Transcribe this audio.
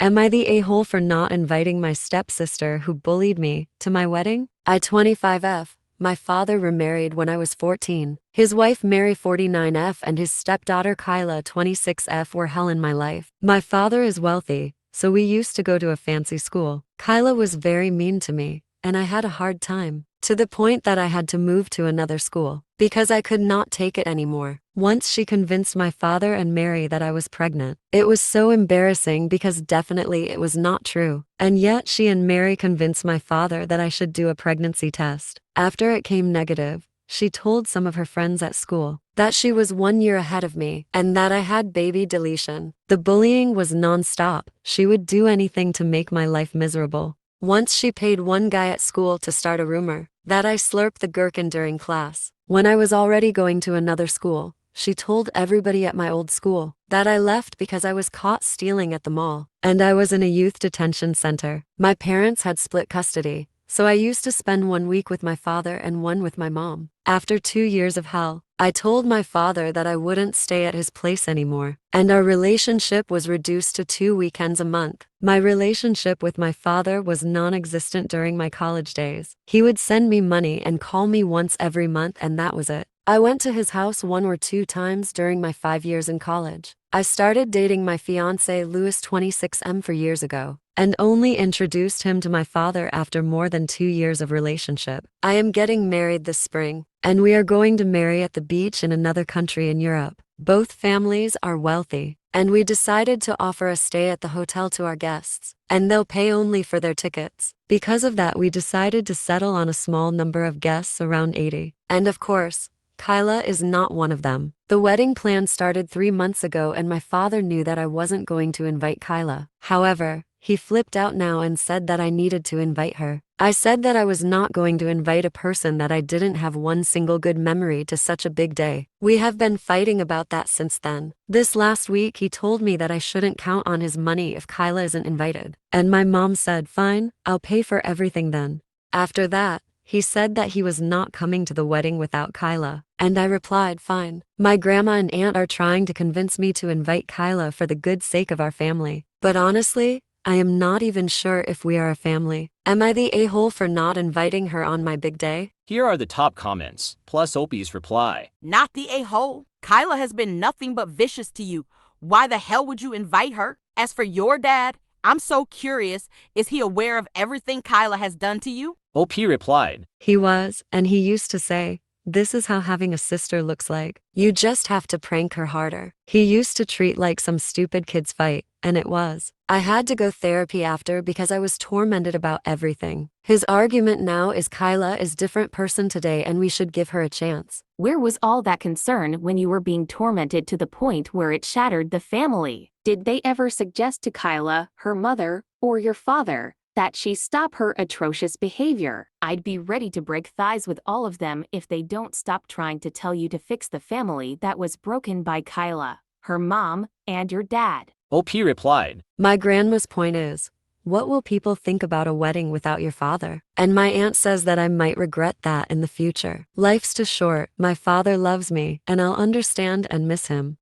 Am I the a-hole for not inviting my stepsister who bullied me to my wedding? I 25F. My father remarried when I was 14. His wife Mary 49F and his stepdaughter Kyla 26F were hell in my life. My father is wealthy, so we used to go to a fancy school. Kyla was very mean to me, and I had a hard time, to the point that I had to move to another school, because I could not take it anymore. Once she convinced my father and Mary that I was pregnant. It was so embarrassing because definitely it was not true. And yet she and Mary convinced my father that I should do a pregnancy test. After it came negative, she told some of her friends at school that she was 1 year ahead of me and that I had baby deletion. The bullying was non-stop. She would do anything to make my life miserable. Once she paid one guy at school to start a rumor that I slurped the gherkin during class. When I was already going to another school, she told everybody at my old school that I left because I was caught stealing at the mall, and I was in a youth detention center. My parents had split custody, so I used to spend 1 week with my father and 1 with my mom. After 2 years of hell, I told my father that I wouldn't stay at his place anymore, and our relationship was reduced to 2 weekends a month. My relationship with my father was non-existent during my college days. He would send me money and call me once every month, and that was it. I went to his house 1 or 2 times during my 5 years in college. I started dating my fiancé Louis 26M 4 years ago, and only introduced him to my father after more than 2 years of relationship. I am getting married this spring, and we are going to marry at the beach in another country in Europe. Both families are wealthy, and we decided to offer a stay at the hotel to our guests, and they'll pay only for their tickets. Because of that, we decided to settle on a small number of guests, around 80. And of course, Kyla is not one of them. The wedding plan started 3 months ago, and my father knew that I wasn't going to invite Kyla. However, he flipped out now and said that I needed to invite her. I said that I was not going to invite a person that I didn't have one single good memory to such a big day. We have been fighting about that since then. This last week he told me that I shouldn't count on his money if Kyla isn't invited. And my mom said, fine, I'll pay for everything then. After that, he said that he was not coming to the wedding without Kyla, and I replied, fine. My grandma and aunt are trying to convince me to invite Kyla for the good sake of our family. But honestly, I am not even sure if we are a family. Am I the a-hole for not inviting her on my big day? Here are the top comments, plus Opie's reply. Not the a-hole. Kyla has been nothing but vicious to you. Why the hell would you invite her? As for your dad, I'm so curious, is he aware of everything Kyla has done to you? OP replied. He was, and he used to say, this is how having a sister looks like. You just have to prank her harder. He used to treat like some stupid kids fight, and it was. I had to go therapy after because I was tormented about everything. His argument now is Kyla is different person today and we should give her a chance. Where was all that concern when you were being tormented to the point where it shattered the family? Did they ever suggest to Kyla, her mother, or your father, that she stop her atrocious behavior? I'd be ready to break thighs with all of them if they don't stop trying to tell you to fix the family that was broken by Kyla, her mom, and your dad. OP replied. My grandma's point is, what will people think about a wedding without your father? And my aunt says that I might regret that in the future. Life's too short. My father loves me, and I'll understand and miss him.